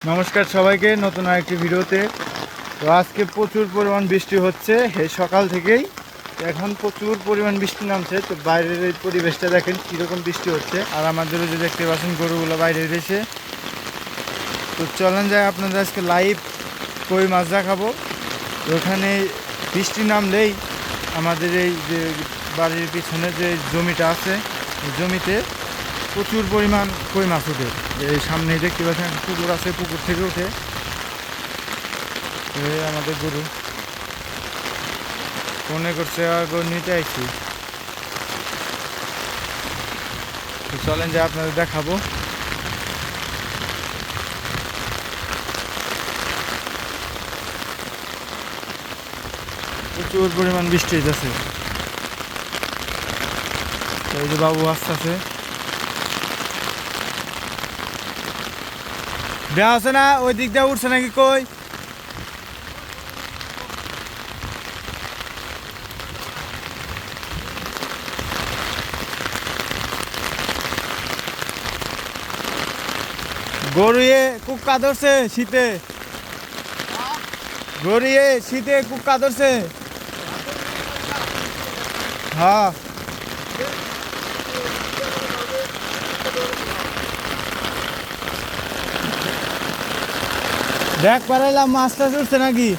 নমস্কার সবাইকে নতুন আরেকটি ভিডিওতে। তো আজকে প্রচুর পরিমাণ বৃষ্টি হচ্ছে এই সকাল থেকেই। এখন প্রচুর পরিমাণ বৃষ্টি নামছে। তো বাইরের এই পরিবেশটা দেখেন কীরকম বৃষ্টি হচ্ছে, আর আমাদেরও যে দেখতে পাচ্ছেন গরুগুলো বাইরে রয়েছে। তো চলেন যায় আপনাদের আজকে লাইভ কই মাছ দেখাবো। তো ওখানে বৃষ্টি নামলেই আমাদের এই যে বাড়ির পিছনে যে জমিটা আছে এই জমিতে প্রচুর পরিমাণ কই মাছ ওঠে। এই সামনে দেখতে পাচ্ছেন পুকুর আছে, পুকুর থেকে ওঠে। আমাদের গরু মনে করছে আর গরু নিতে আইছি। তো চলেন যে আপনাদের দেখাবো। প্রচুর পরিমাণ বৃষ্টি হইতেছে। এই যে বাবু আস্তে আছে, দেওয়া আছে না ওই দিক দিয়ে উঠছে নাকি কই? গরুয়ে কুক্কা ধরছে শীতে, গরুয়ে শীতে কুক্কা ধরছে। হ্যাঁ দেখ পারাইলাম মাছ টাছ উঠছে নাকি।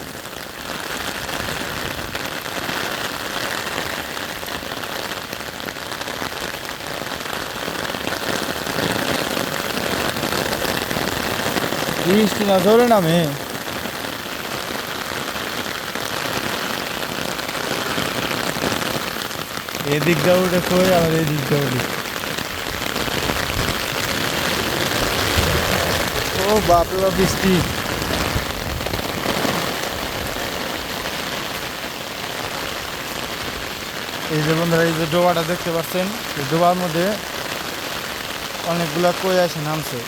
বৃষ্টি না ধরে নামে। এদিক দিয়ে উঠে কই আবার এদিক দিয়ে উঠে। ও বাপরে বাপ বৃষ্টি। এই যে বন্ধুরা এই যে ডোবাটা দেখতে পাচ্ছেন, এই ডোবার মধ্যে অনেকগুলা কই আসে নামছে।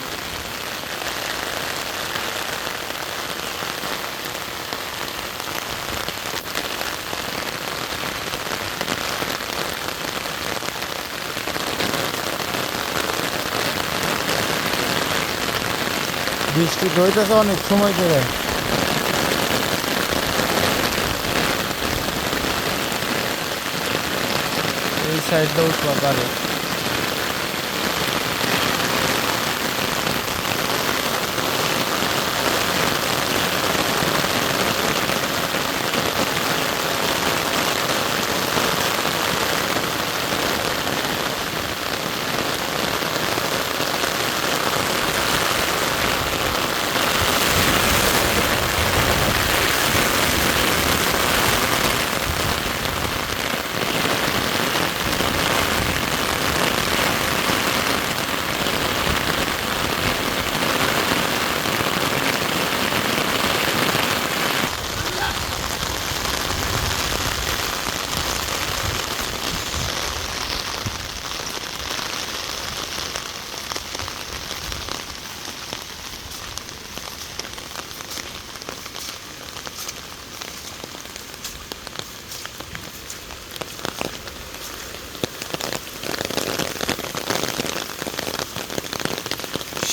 বৃষ্টি হইতেছে অনেক সময় ধরে। এই সাইডটা উঠবা পারে।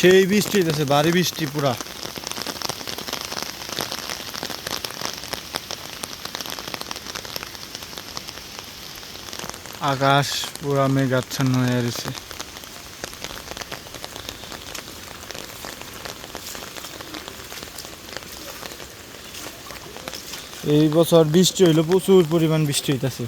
সেই বৃষ্টি হইতেছে, ভারী বৃষ্টি পুরা। আকাশ পুরা মেঘাচ্ছন্ন হয়ে গেছে। এই বছর বৃষ্টি হইলো, প্রচুর পরিমাণ বৃষ্টি হইতেছে।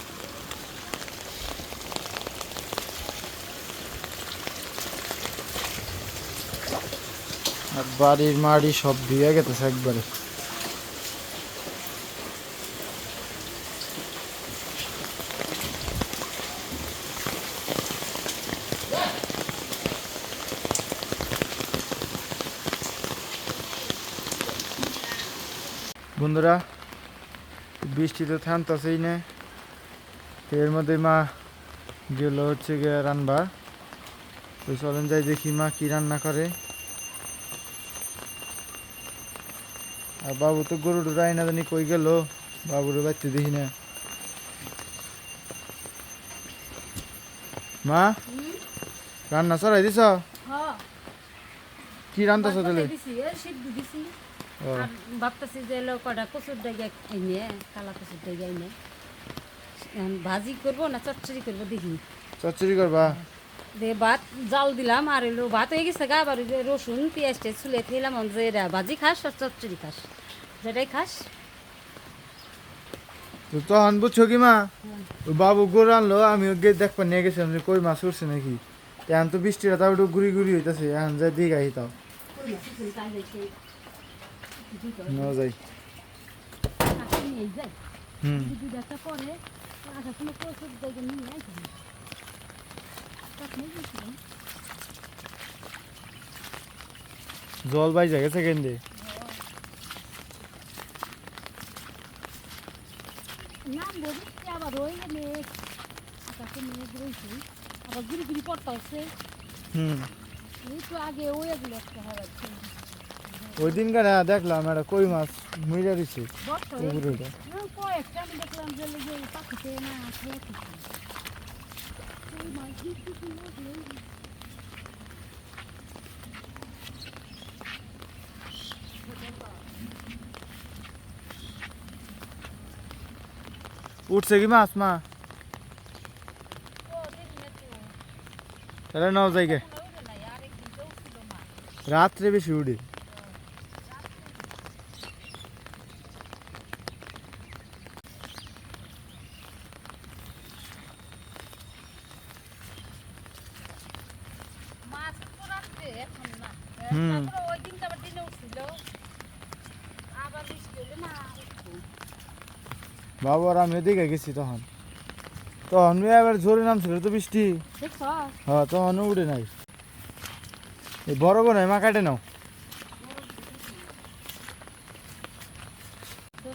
আর বাড়ির মাড়ি সব ধুয়ে গেছে একবারে। বন্ধুরা বৃষ্টি তো থামতেছেই না। এর মধ্যে মা গেল হচ্ছে গিয়ে রান্নাবার। তো চলেন যাই দেখি মা কি রান্না করে। আর বাবু তো গরু ডুরাই না জানি কই গেল, বাবুর বাচ্চা দেখি না। মা রান্না চড়াই দিছ? কি রান্তাছ তাহলে? সিদ্ধ দিছি ও আর ভাবতেছি যে এলো কটা কচুর ডাইগা এনে কালা কচুর ডাইগা এনে ভাজি করবো না চচ্চড়ি করবো দেখি। চচ্চড়ি করবা? দিয়ে ভাত জাল দিলাম আর এলো ভাত হয়ে গেছে গা, আবার ওই যে রসুন পেঁয়াজ টেজ ছুলে খেলাম যে এরা ভাজি খাস আর চচ্চড়ি খাস, যেটাই খাস। তো তখন বুঝছো কি মা, ওই বাবু গরু আনলো, আমি ওকে দেখবার নিয়ে গেছিলাম যে কই মাছ উঠছে নাকি। এখন তো বৃষ্টিটা তাও একটু ঘুরি ঘুরি হইতাছে, এখন যাই দিকে আহি তাও না যাই। হুম জল বাইজা গেছে কেন্দে। আবার ওই মেঘ আকাশে মেঘ রয়েছে, আবার ঘুরি ঘুরি পড়তে হচ্ছে। হুম একটু আগে ওই এগুলো একটা হয় ওই দিনকার দেখলাম একটা কই মাছ মইরা দিছে বর্ষা পুকুরে। কয়েকটা আমি দেখলাম যে ওই পাখিতে না আসলে ওই মাছ উঠছে কি মাছ মা? তাহলে নাও যাইগে, রাত্রে বেশি উঠে। হুম বাবু আর আমি ওদিকে গেছি তখন, তখন এবার জোরে নামছিল তো বৃষ্টি। হ্যাঁ তখন উঠে নাই। এই বড় বড় মা কাটে নাও।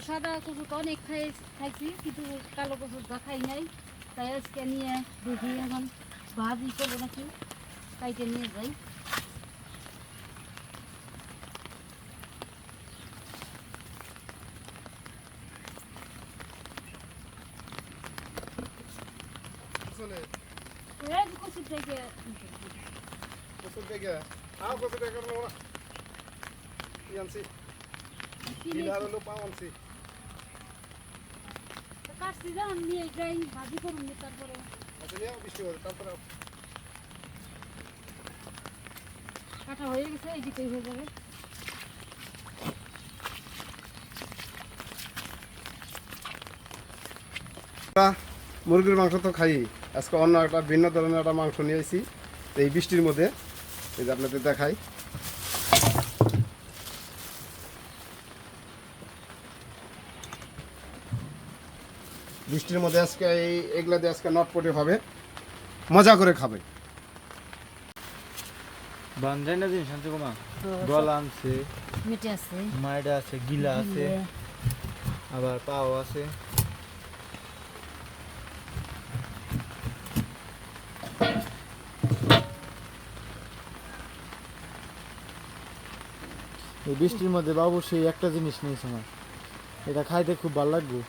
সাদা কচু তো অনেক খাইছি কিন্তু কালো কচু খাই নাই, তাই আজকে নিয়ে দেখি এখন ভাজি করবো নাকি, কাইটে নিয়ে যাই। কচুর থেকে কাটছি যখন নিয়ে যাই ভাজি করুন তারপরে কাটা হয়ে গেছে, এই দিকেই হয়ে যাবে। মুরগির মাংস তো খাই, আজকে অন্য একটা ভিন্ন ধরনের একটা মাংস নিয়ে এসেছি এই বৃষ্টির মধ্যে, এই যে আপনাদের দেখাই। বৃষ্টির মধ্যে আজকে এগুলা দিয়ে আজকে নটপটি হবে, মজা করে খাবে। বান্ধাই না জিনিস আনছে মা, গলা আনছে, মেটে আছে, মাইডা আছে, গিলা আছে, আবার পাও আছে। এই বৃষ্টির মধ্যে বাবু সেই একটা জিনিস নিয়েছে আমার, এটা খাইতে খুব ভালো লাগবে।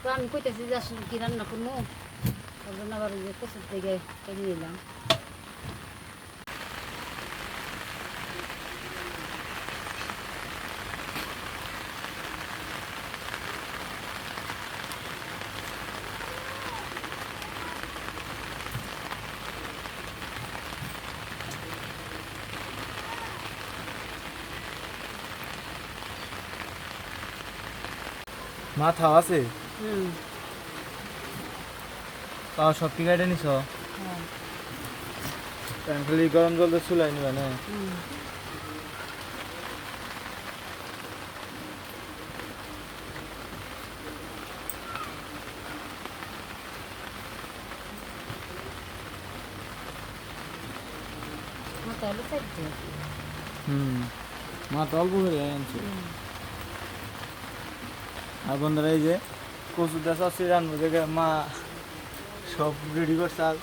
তো আমি কইতেছি যে আসলে কি রান্না করবো, তার জন্য আবার ওই যে কচুর থেকে কেটে নিলাম। মাথা আছে, পাও সব কি কাটে নিছ? খালি গরম জল দিয়ে চুলাই নিবা না? মাথা অল্প করে আনছে। আর বন্ধুরা এই যে কচু দা চাষি রান্না দেখে মা সব রেডি করছে, আর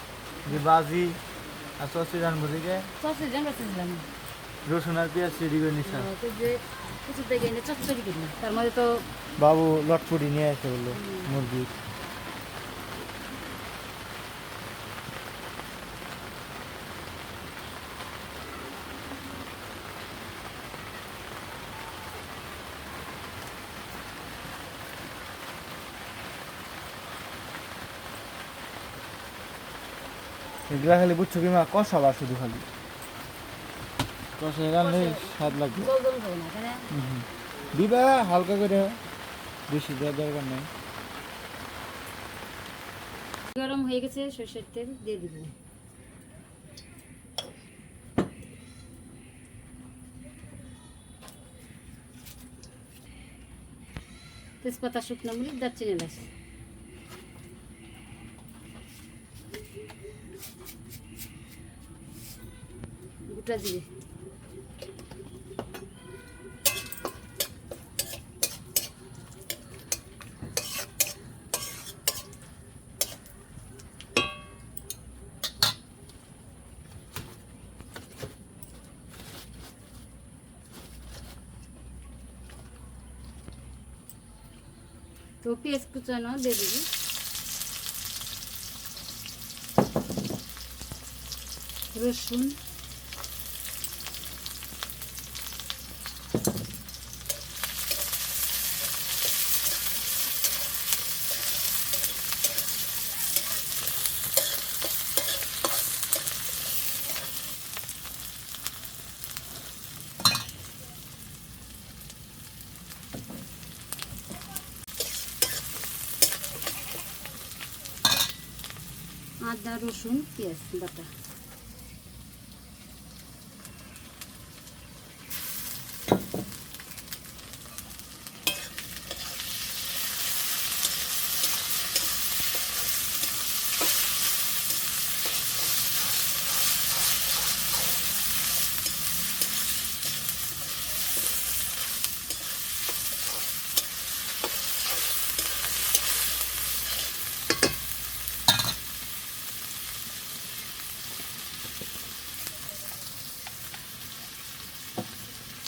যে বাজি আর চাষি রান্না দেখে রসুন আর পেঁয়াজ রেডি করে নিচ্ছে। তার মধ্যে তো বাবু লটপুটি নিয়ে আসে বললো মুরগি। এগুলা খালি বুঝছো কি মা কষা বা শুধু খালি কষা রান্নাই স্বাদ লাগবে। জল জল করে না, তাই না? দিবা হালকা করে, বেশি দেওয়ার দরকার নেই। গরম হয়ে গেছে, সরষের তেল দিয়ে দিব। তেজপাতা, শুকনো মরিচ, দারচিনি, এলাচ। গোটা জিরে। তো পেঁয়াজ কুচানো দিয়ে দিবি। রসুন, আদা, রসুন, পেঁয়াজ বাটা।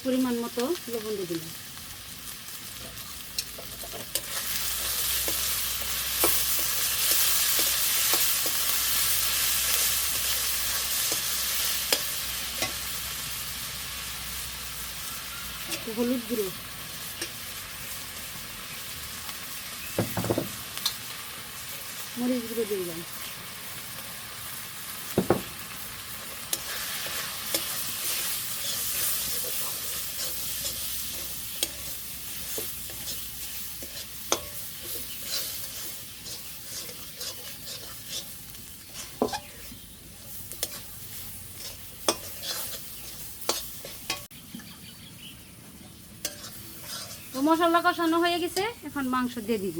পরিমাণ মতো লবণ দিয়ে দিলাম। হলুদ গুঁড়ো, মরিচ গুঁড়ো দিয়ে দিলাম। তো মশলা কষানো হয়ে গেছে, এখন মাংস দিয়ে দিব।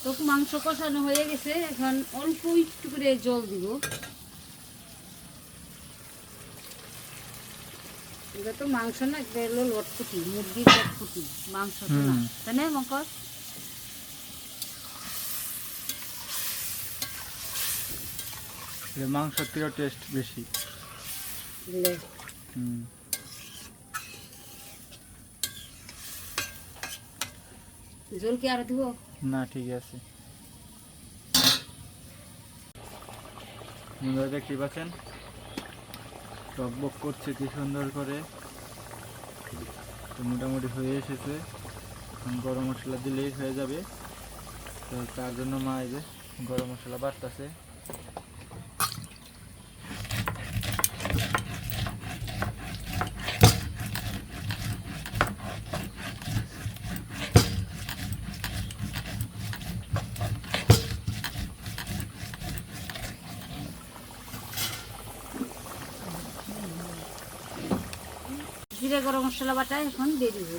তো মাংস কষানো হয়ে গেছে, এখন অল্প একটু করে জল দিব। এটা তো মাংস না, এটা হলো লটপুটি, মুরগির লটপুটি, মাংস তো না, তাই না মকর? মাংসের থেকে টেস্ট বেশি। বুঝলে? জল কি আরো দিব? না, ঠিক আছে। বন্ধুরা দেখতে পাচ্ছেন টকবক করছে কি সুন্দর করে। তো মোটামুটি হয়ে এসেছে, এখন গরম মশলা দিলেই হয়ে যাবে। তো তার জন্য মা এই যে গরম মশলা বাটতেছে। জিরে গরম মশলা বাটা এখন দিয়ে দিব।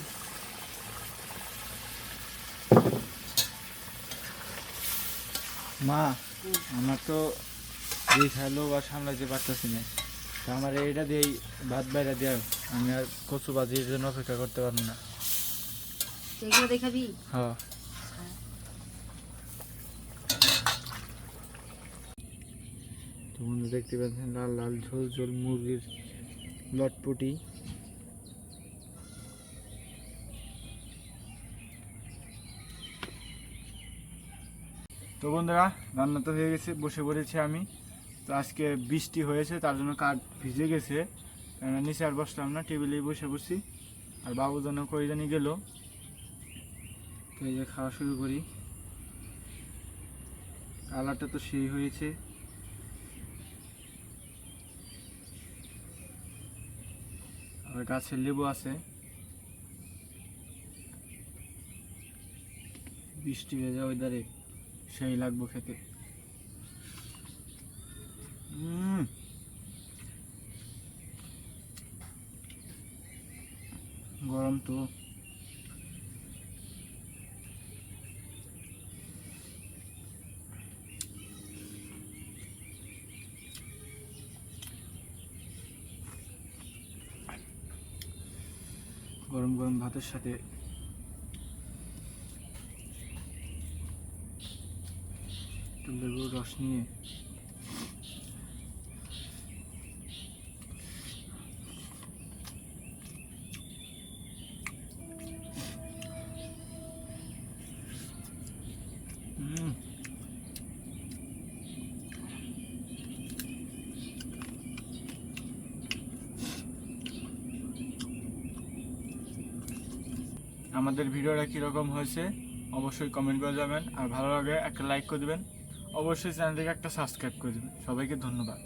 মা আমার তো এই খাইলো বা সামলাইতে পারতেছি না, তো আমার এইটা দিয়েই ভাত বাইরে দেও, আমি আর কচু বাজির জন্য অপেক্ষা করতে পারবো না। এগুলো দেখাবি। হ্যাঁ তো বন্ধু দেখতে পাচ্ছেন লাল লাল ঝোল ঝোল মুরগির লটপটি। তো বন্ধুরা রান্না তো হয়ে গেছে, বসে পড়েছি আমি। তো আজকে বৃষ্টি হয়েছে তার জন্য কাঠ ভিজে গেছে, নিচে আর বসলাম না, টেবিলেই বসে বসি। আর বাবু যেন কই জানি গেল। তো এই যে খাওয়া শুরু করি। কালারটা তো সেই হয়েছে। আর গাছের লেবু আছে, বৃষ্টি ভেজা ওয়েদারে সেই লাগবো খেতে। গরম তো। গরম গরম ভাতের সাথে একটু লেবুর রস নিয়ে আমাদের ভিডিওটা কীরকম হয়েছে অবশ্যই কমেন্ট করে যাবেন, আর ভালো লাগে একটা লাইক করে দেবেন, অবশ্যই চ্যানেলটিকে একটা সাবস্ক্রাইব করে দেবেন। সবাইকে ধন্যবাদ।